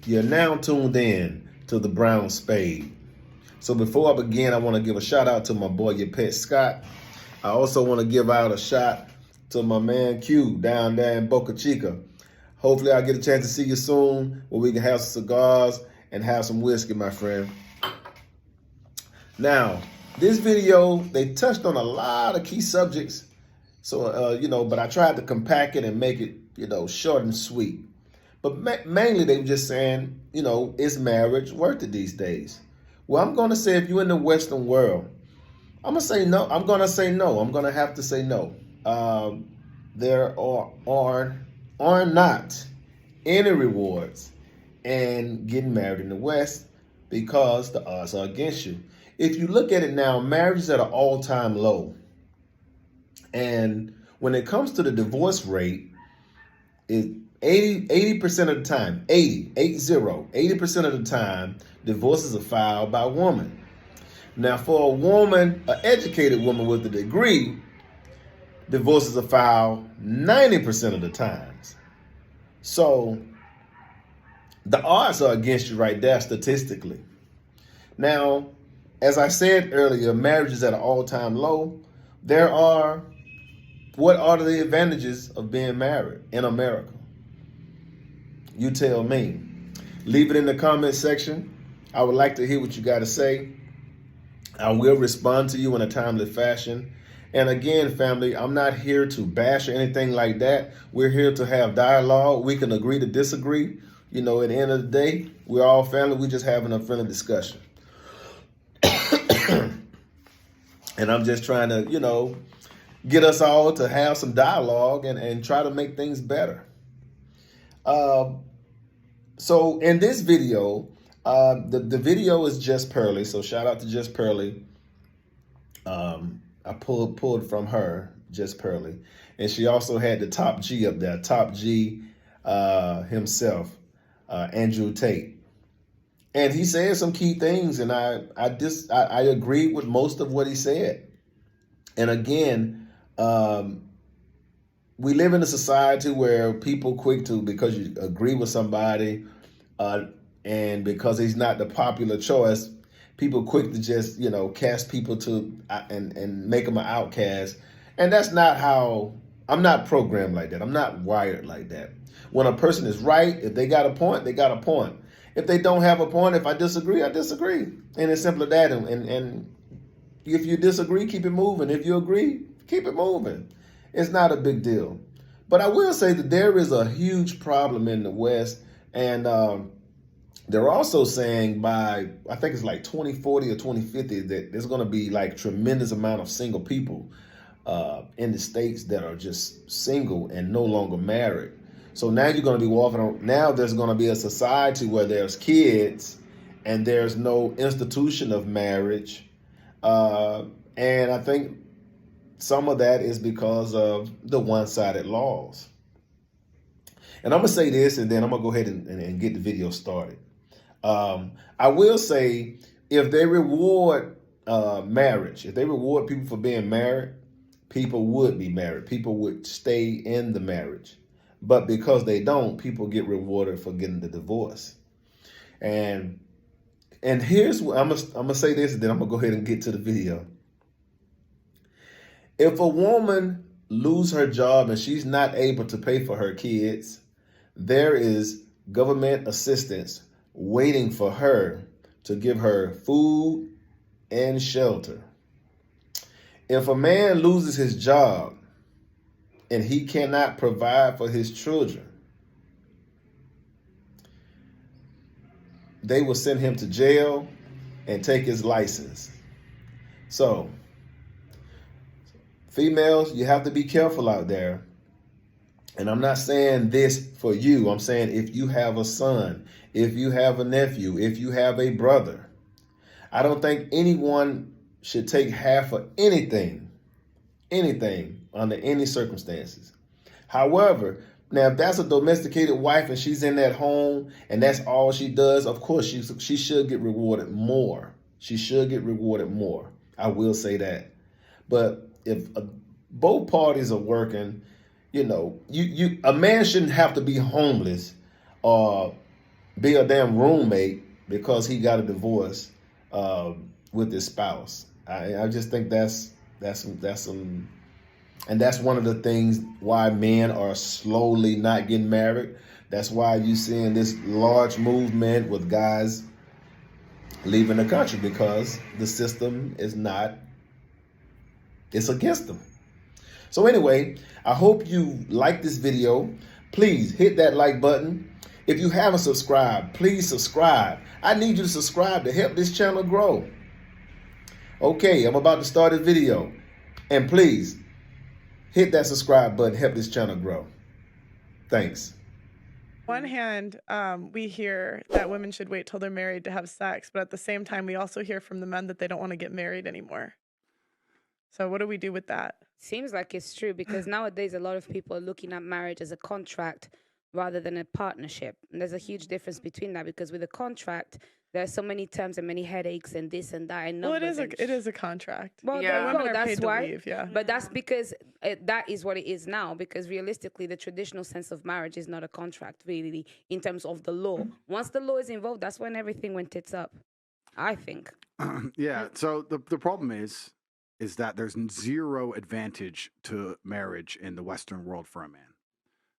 You're now tuned in to the Brown Spade. So before I begin, I want to give a shout out to my boy, your pet Scott. I also want to give out a shot to my man Q down there in Boca Chica. Hopefully I'll get a chance to see you soon where we can have some cigars and have some whiskey, my friend. Now, this video, they touched on a lot of key subjects. So, but I tried to compact it and make it, short and sweet. But mainly they were just saying, is marriage worth it these days? Well, I'm going to say if you're in the Western world, I'm going to say no. I'm going to say no. I'm going to have to say no. There are not any rewards in getting married in the West because the odds are against you. If you look at it now, marriage is at an all-time low. And when it comes to the divorce rate, 80% of the time, 80% of the time, divorces are filed by a woman. Now, for a woman, an educated woman with a degree, divorces are filed 90% of the times. So the odds are against you right there statistically. Now, as I said earlier, marriage is at an all-time low. What are the advantages of being married in America? You tell me. Leave it in the comment section. I would like to hear what you got to say. I will respond to you in a timely fashion. And again, family, I'm not here to bash or anything like that. We're here to have dialogue. We can agree to disagree. At the end of the day, we're all family. We're just having a friendly discussion. And I'm just trying to, get us all to have some dialogue and try to make things better. So in this video, the video is Just Pearly. So shout out to Just Pearly. I pulled from her, Just Pearly. And she also had the Top G up there, Top G himself, Andrew Tate. And he said some key things, and I agreed with most of what he said. And again, we live in a society where people quick to, because you agree with somebody, and because he's not the popular choice, people quick to just, cast people to and make them an outcast. And that's not how, I'm not programmed like that. I'm not wired like that. When a person is right, if they got a point, they got a point. If they don't have a point, if I disagree, I disagree. And it's simple as that. And if you disagree, keep it moving. If you agree, keep it moving. It's not a big deal. But I will say that there is a huge problem in the West. And they're also saying by, I think it's like 2040 or 2050, that there's going to be like tremendous amount of single people in the States that are just single and no longer married. So now you're going to be walking around. Now there's going to be a society where there's kids and there's no institution of marriage. And I think some of that is because of the one-sided laws. And I'm going to say this, and then I'm going to go ahead and get the video started. I will say, if they reward marriage, if they reward people for being married, people would be married. People would stay in the marriage. But because they don't, people get rewarded for getting the divorce. And here's what I'm gonna say this, and then I'm gonna go ahead and get to the video. If a woman loses her job and she's not able to pay for her kids, there is government assistance waiting for her to give her food and shelter. If a man loses his job and he cannot provide for his children, they will send him to jail and take his license. So, females, you have to be careful out there. And I'm not saying this for you. I'm saying if you have a son, if you have a nephew, if you have a brother, I don't think anyone should take half of anything under any circumstances. However, now if that's a domesticated wife and she's in that home and that's all she does, of course she should get rewarded more. She should get rewarded more. I will say that. But if both parties are working, a man shouldn't have to be homeless or be a damn roommate because he got a divorce with his spouse. I just think that's some, and that's one of the things why men are slowly not getting married. That's why you seeing this large movement with guys leaving the country because the system is not, it's against them. So anyway, I hope you like this video. Please hit that like button. If you haven't subscribed, please subscribe. I need you to subscribe to help this channel grow. Okay, I'm about to start a video. And please hit that subscribe button, help this channel grow. Thanks. One hand, we hear that women should wait till they're married to have sex, but at the same time, we also hear from the men that they don't want to get married anymore. So what do we do with that? Seems like it's true because nowadays a lot of people are looking at marriage as a contract rather than a partnership. And there's a huge difference between that because with a contract, there are so many terms and many headaches and this and that. And well, it is a contract. Well, yeah, women are that's paid why. To leave, yeah. But that's because that is what it is now. Because realistically, the traditional sense of marriage is not a contract, really, in terms of the law. Once the law is involved, that's when everything went tits up, I think. Yeah. So the problem is that there's zero advantage to marriage in the Western world for a man.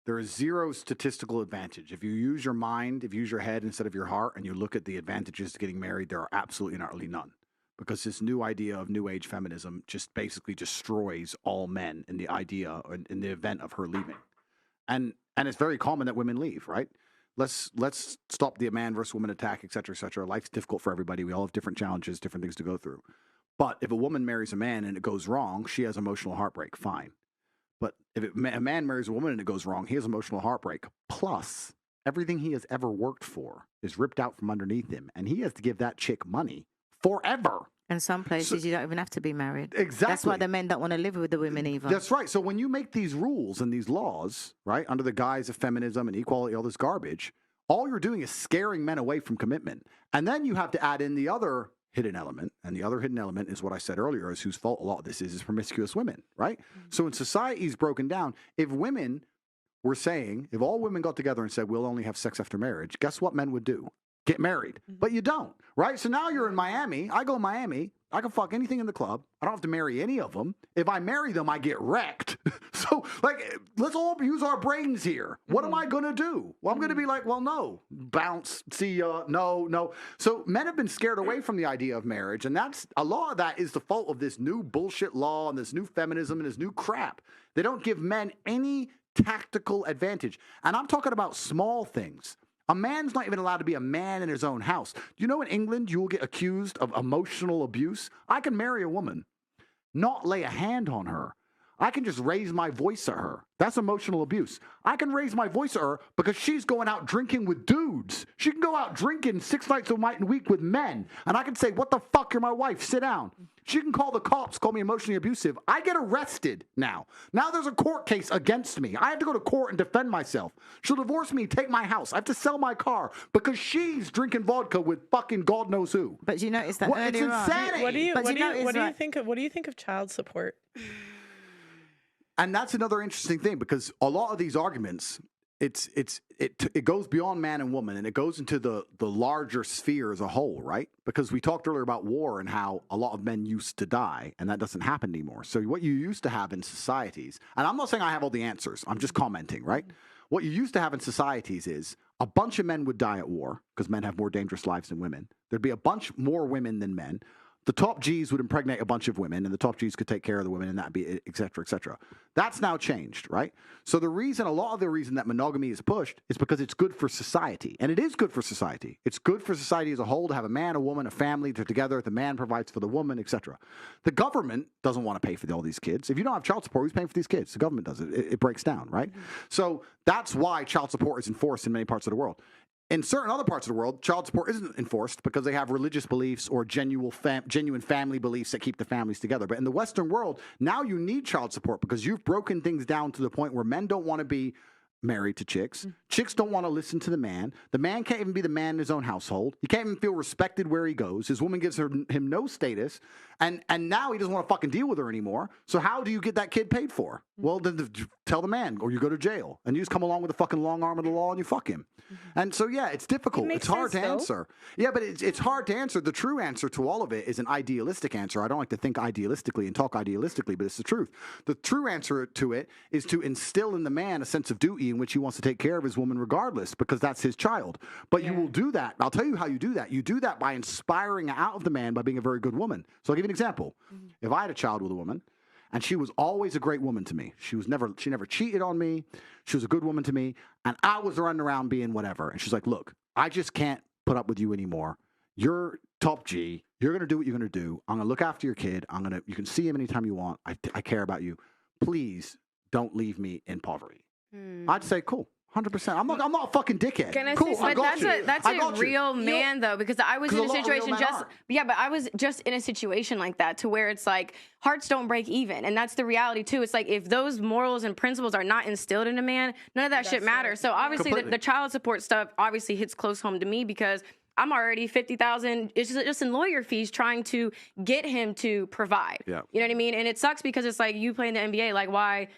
There is zero statistical advantage. If you use your mind, if you use your head instead of your heart, and you look at the advantages to getting married, there are absolutely and utterly none. Because this new idea of new age feminism just basically destroys all men in the idea, in the event of her leaving. And it's very common that women leave, right? Let's stop the man versus woman attack, et cetera, et cetera. Life's difficult for everybody. We all have different challenges, different things to go through. But if a woman marries a man and it goes wrong, she has emotional heartbreak, fine. But if a man marries a woman and it goes wrong, he has emotional heartbreak. Plus, everything he has ever worked for is ripped out from underneath him, and he has to give that chick money forever. In some places, you don't even have to be married. Exactly. That's why the men don't want to live with the women either. That's right. So when you make these rules and these laws, right, under the guise of feminism and equality, all this garbage, all you're doing is scaring men away from commitment. And then you have to add in the other hidden element, and the other hidden element is what I said earlier, is whose fault a lot of this is promiscuous women, right? Mm-hmm. So when society's broken down, if women were saying, if all women got together and said, we'll only have sex after marriage, guess what men would do? Get married. Mm-hmm. But you don't, right? So now you're in Miami. I go to Miami. I can fuck anything in the club. I don't have to marry any of them. If I marry them, I get wrecked. So, like, let's all use our brains here. What am I going to do? Well, I'm going to be like, well, no. Bounce. See ya. No. So men have been scared away from the idea of marriage, and that's a lot of that is the fault of this new bullshit law and this new feminism and this new crap. They don't give men any tactical advantage. And I'm talking about small things. A man's not even allowed to be a man in his own house. You know, in England, you will get accused of emotional abuse. I can marry a woman, not lay a hand on her. I can just raise my voice at her. That's emotional abuse. I can raise my voice at her because she's going out drinking with dudes. She can go out drinking 6 nights a week with men. And I can say, what the fuck, you're my wife, sit down. She can call the cops, call me emotionally abusive. I get arrested now. Now there's a court case against me. I have to go to court and defend myself. She'll divorce me, take my house. I have to sell my car because she's drinking vodka with fucking God knows who. But you notice that it's insanity. What do you think of child support? And that's another interesting thing because a lot of these arguments, it goes beyond man and woman and it goes into the larger sphere as a whole, right? Because we talked earlier about war and how a lot of men used to die and that doesn't happen anymore. So what you used to have in societies, and I'm not saying I have all the answers, I'm just commenting, right? What you used to have in societies is a bunch of men would die at war because men have more dangerous lives than women. There'd be a bunch more women than men. The top Gs would impregnate a bunch of women, and the top Gs could take care of the women, and that'd be et cetera, et cetera. That's now changed, right? So a lot of the reason that monogamy is pushed is because it's good for society, and it is good for society. It's good for society as a whole to have a man, a woman, a family, they're together, the man provides for the woman, et cetera. The government doesn't want to pay for all these kids. If you don't have child support, who's paying for these kids? The government does it. It breaks down, right? Mm-hmm. So that's why child support is enforced in many parts of the world. In certain other parts of the world, child support isn't enforced because they have religious beliefs or genuine family beliefs that keep the families together. But in the Western world, now you need child support because you've broken things down to the point where men don't want to be married to chicks. Chicks don't want to listen to the man. The man can't even be the man in his own household. He can't even feel respected where he goes. His woman gives him no status. And now he doesn't want to fucking deal with her anymore. So how do you get that kid paid for? Well, then tell the man, or you go to jail. And you just come along with the fucking long arm of the law and you fuck him. And so, yeah, it's difficult. It's hard to answer. Yeah, but it's hard to answer. The true answer to all of it is an idealistic answer. I don't like to think idealistically and talk idealistically, but it's the truth. The true answer to it is to instill in the man a sense of duty in which he wants to take care of his woman regardless, because that's his child. But you will do that. I'll tell you how you do that. You do that by inspiring out of the man by being a very good woman. So I'll give you an example. If I had a child with a woman, and she was always a great woman to me. She never cheated on me. She was a good woman to me. And I was running around being whatever. And she's like, look, I just can't put up with you anymore. You're top G. You're going to do what you're going to do. I'm going to look after your kid. You can see him anytime you want. I care about you. Please don't leave me in poverty. I'd say, cool. 100%. I'm not a fucking dickhead. Can I cool. say I got But you. that's I a got you. real man, though, because I was in a situation but I was just in a situation like that, to where it's like hearts don't break even. And that's the reality, too. It's like if those morals and principles are not instilled in a man, none of that shit matters. So obviously the child support stuff obviously hits close home to me, because I'm already $50,000 just in lawyer fees trying to get him to provide. Yeah. You know what I mean? And it sucks because it's like you play in the NBA, like why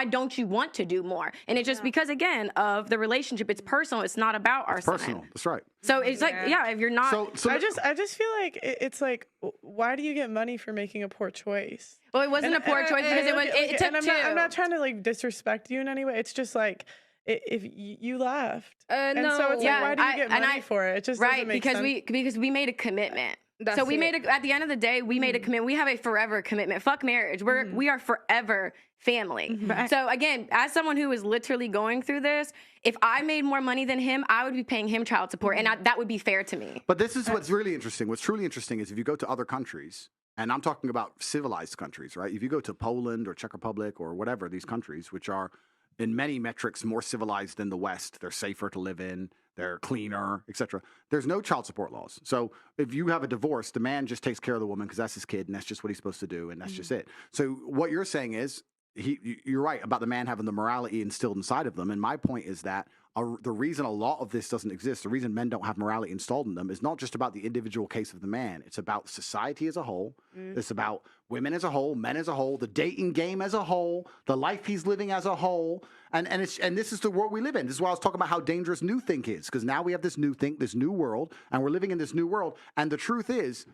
don't you want to do more? And it's just because, again, of the relationship. It's personal. It's not about our son. Personal. That's right. So it's like, if you're not. So I just feel like it's like, why do you get money for making a poor choice? Well, it wasn't a poor choice because it took and two. I'm not trying to like disrespect you in any way. It's just like, if you left, and no. so it's like, why do you get and money for it? It just doesn't make sense. because we made a commitment. That's so we it. made at the end of the day, we made a commitment. We have a forever commitment. Fuck marriage. We are forever family. So again, as someone who is literally going through this, if I made more money than him, I would be paying him child support, and that would be fair to me. But this is what's really interesting. What's truly interesting is if you go to other countries, and I'm talking about civilized countries, right? If you go to Poland or Czech Republic or whatever, these countries, which are in many metrics more civilized than the West, they're safer to live in, they're cleaner, etc. There's no child support laws. So if you have a divorce, the man just takes care of the woman because that's his kid and that's just what he's supposed to do, and that's just it. So what you're saying is, you're right about the man having the morality instilled inside of them. And my point is that the reason a lot of this doesn't exist, the reason men don't have morality installed in them, is not just about the individual case of the man. It's about society as a whole. It's about women as a whole, men as a whole, the dating game as a whole, the life he's living as a whole. And this is the world we live in. This is why I was talking about how dangerous new think is, because now we have this new think, this new world, and we're living in this new world. And the truth is,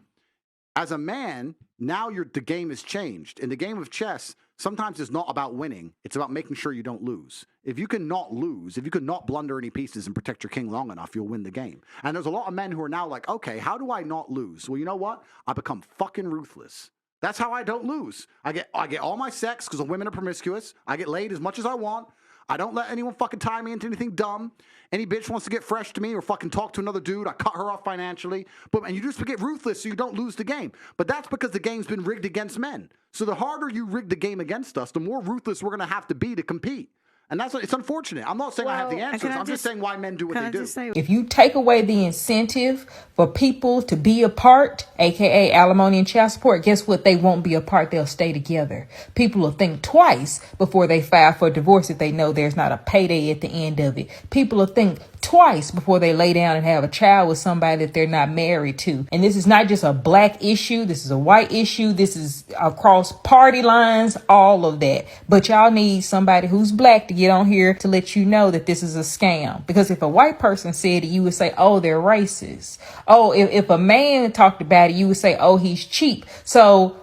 as a man, now the game has changed. In the game of chess, sometimes it's not about winning. It's about making sure you don't lose. If you can not lose, if you can not blunder any pieces and protect your king long enough, you'll win the game. And there's a lot of men who are now like, okay, how do I not lose? Well, you know what? I become fucking ruthless. That's how I don't lose. I get all my sex because the women are promiscuous. I get laid as much as I want. I don't let anyone fucking tie me into anything dumb. Any bitch wants to get fresh to me or fucking talk to another dude, I cut her off financially. And you just get ruthless so you don't lose the game. But that's because the game's been rigged against men. So the harder you rig the game against us, the more ruthless we're going to have to be to compete. And it's unfortunate. I'm not saying I have the answers. I'm just saying why men do what they do. If you take away the incentive for people to be apart, aka alimony and child support, guess what? They won't be apart. They'll stay together. People will think twice before they file for divorce if they know there's not a payday at the end of it. People will think twice before they lay down and have a child with somebody that they're not married to. And this is not just a black issue. This is a white issue. This is across party lines, all of that. But y'all need somebody who's black to get on here to let you know that this is a scam. Because if a white person said it, you would say, oh, they're racist. Oh, if a man talked about it, you would say, oh, he's cheap. So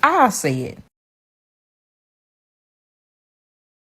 I'll say it.